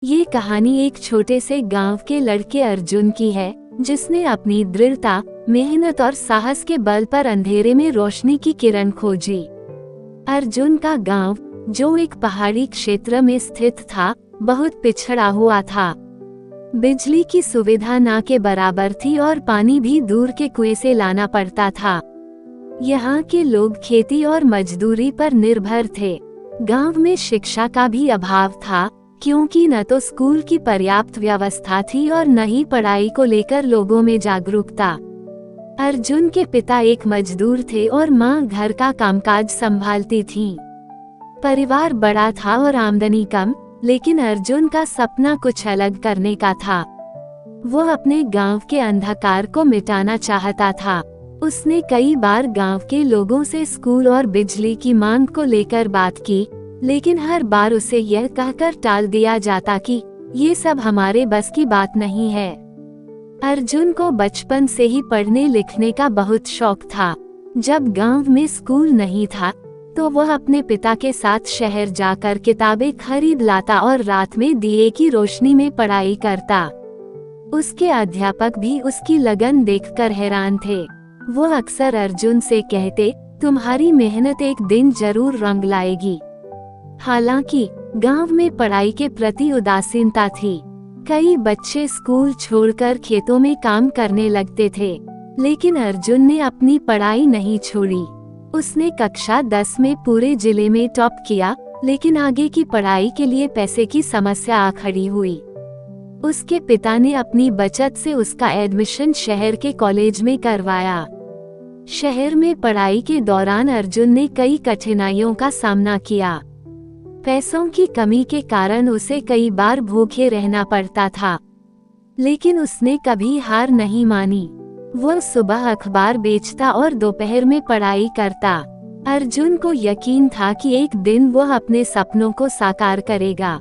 ये कहानी एक छोटे से गांव के लड़के अर्जुन की है, जिसने अपनी दृढ़ता, मेहनत और साहस के बल पर अंधेरे में रोशनी की किरण खोजी। अर्जुन का गांव, जो एक पहाड़ी क्षेत्र में स्थित था, बहुत पिछड़ा हुआ था। बिजली की सुविधा ना के बराबर थी और पानी भी दूर के कुएं से लाना पड़ता था। यहाँ के लोग खेती और मजदूरी पर निर्भर थे। गांव में शिक्षा का भी अभाव था, क्योंकि न तो स्कूल की पर्याप्त व्यवस्था थी और न ही पढ़ाई को लेकर लोगों में जागरूकता। अर्जुन के पिता एक मजदूर थे और मां घर का कामकाज संभालती थीं। परिवार बड़ा था और आमदनी कम, लेकिन अर्जुन का सपना कुछ अलग करने का था। वो अपने गांव के अंधकार को मिटाना चाहता था। उसने कई बार गांव के लोगों से स्कूल और बिजली की मांग को लेकर बात की, लेकिन हर बार उसे यह कहकर टाल दिया जाता कि ये सब हमारे बस की बात नहीं है। अर्जुन को बचपन से ही पढ़ने लिखने का बहुत शौक था। जब गांव में स्कूल नहीं था, तो वह अपने पिता के साथ शहर जाकर किताबें खरीद लाता और रात में दिए की रोशनी में पढ़ाई करता। उसके अध्यापक भी उसकी लगन देखकर हैरान थे। वो अक्सर अर्जुन से कहते, तुम्हारी मेहनत एक दिन जरूर रंग लाएगी। हालांकि गांव में पढ़ाई के प्रति उदासीनता थी। कई बच्चे स्कूल छोड़कर खेतों में काम करने लगते थे, लेकिन अर्जुन ने अपनी पढ़ाई नहीं छोड़ी। उसने कक्षा 10 में पूरे जिले में टॉप किया, लेकिन आगे की पढ़ाई के लिए पैसे की समस्या आ खड़ी हुई। उसके पिता ने अपनी बचत से उसका एडमिशन शहर के कॉलेज में करवाया। शहर में पढ़ाई के दौरान अर्जुन ने कई कठिनाइयों का सामना किया। पैसों की कमी के कारण उसे कई बार भूखे रहना पड़ता था, लेकिन उसने कभी हार नहीं मानी। वो सुबह अखबार बेचता और दोपहर में पढ़ाई करता। अर्जुन को यकीन था कि एक दिन वह अपने सपनों को साकार करेगा।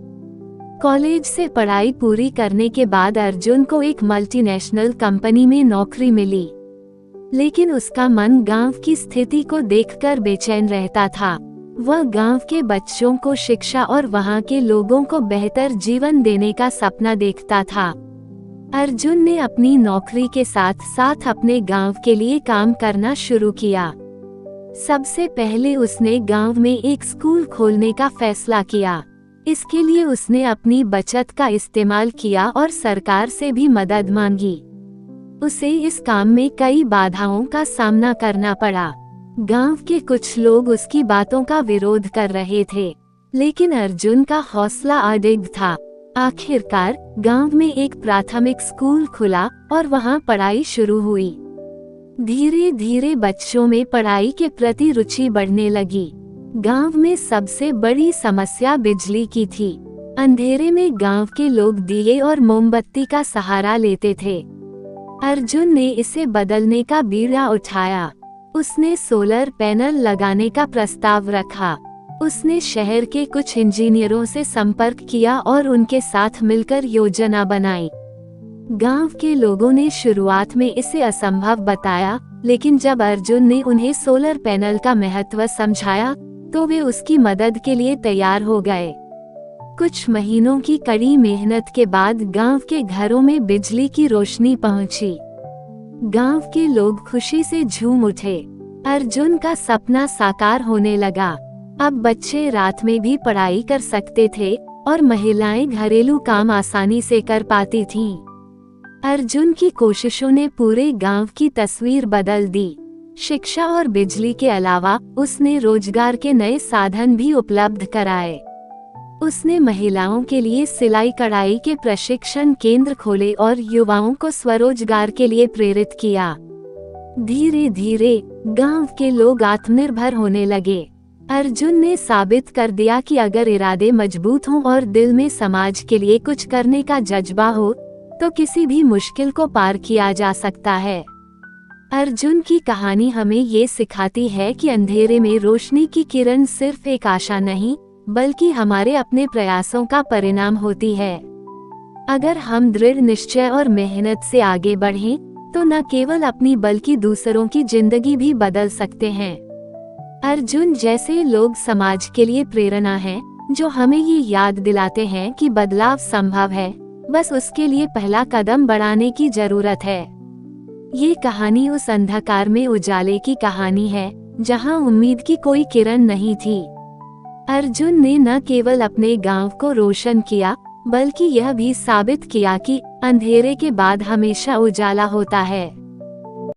कॉलेज से पढ़ाई पूरी करने के बाद अर्जुन को एक मल्टीनेशनल कंपनी में नौकरी मिली, लेकिन उसका मन गांव की स्थिति को देखकर बेचैन रहता था। वह गांव के बच्चों को शिक्षा और वहां के लोगों को बेहतर जीवन देने का सपना देखता था। अर्जुन ने अपनी नौकरी के साथ साथ अपने गांव के लिए काम करना शुरू किया। सबसे पहले उसने गांव में एक स्कूल खोलने का फैसला किया। इसके लिए उसने अपनी बचत का इस्तेमाल किया और सरकार से भी मदद मांगी। उसे इस काम में कई बाधाओं का सामना करना पड़ा। गांव के कुछ लोग उसकी बातों का विरोध कर रहे थे, लेकिन अर्जुन का हौसला अडिग था। आखिरकार गांव में एक प्राथमिक स्कूल खुला और वहां पढ़ाई शुरू हुई। धीरे धीरे बच्चों में पढ़ाई के प्रति रुचि बढ़ने लगी। गांव में सबसे बड़ी समस्या बिजली की थी। अंधेरे में गांव के लोग दिए और मोमबत्ती का सहारा लेते थे। अर्जुन ने इसे बदलने का बीड़ा उठाया। उसने सोलर पैनल लगाने का प्रस्ताव रखा। उसने शहर के कुछ इंजीनियरों से संपर्क किया और उनके साथ मिलकर योजना बनाई। गांव के लोगों ने शुरुआत में इसे असंभव बताया, लेकिन जब अर्जुन ने उन्हें सोलर पैनल का महत्व समझाया, तो वे उसकी मदद के लिए तैयार हो गए। कुछ महीनों की कड़ी मेहनत के बाद गांव के घरों में बिजली की रोशनी पहुंची। गांव के लोग खुशी से झूम उठे। अर्जुन का सपना साकार होने लगा। अब बच्चे रात में भी पढ़ाई कर सकते थे और महिलाएं घरेलू काम आसानी से कर पाती थीं। अर्जुन की कोशिशों ने पूरे गांव की तस्वीर बदल दी। शिक्षा और बिजली के अलावा उसने रोजगार के नए साधन भी उपलब्ध कराए। उसने महिलाओं के लिए सिलाई कढ़ाई के प्रशिक्षण केंद्र खोले और युवाओं को स्वरोजगार के लिए प्रेरित किया। धीरे धीरे गांव के लोग आत्मनिर्भर होने लगे। अर्जुन ने साबित कर दिया कि अगर इरादे मजबूत हों और दिल में समाज के लिए कुछ करने का जज्बा हो, तो किसी भी मुश्किल को पार किया जा सकता है। अर्जुन की कहानी हमें ये सिखाती है कि अंधेरे में रोशनी की किरण सिर्फ एक आशा नहीं, बल्कि हमारे अपने प्रयासों का परिणाम होती है। अगर हम दृढ़ निश्चय और मेहनत से आगे बढ़ें, तो न केवल अपनी बल्कि दूसरों की जिंदगी भी बदल सकते हैं। अर्जुन जैसे लोग समाज के लिए प्रेरणा हैं, जो हमें ये याद दिलाते हैं कि बदलाव संभव है, बस उसके लिए पहला कदम बढ़ाने की जरूरत है। ये कहानी उस अंधकार में उजाले की कहानी है, जहां उम्मीद की कोई किरण नहीं थी। अर्जुन ने न केवल अपने गांव को रोशन किया, बल्कि यह भी साबित किया कि अंधेरे के बाद हमेशा उजाला होता है।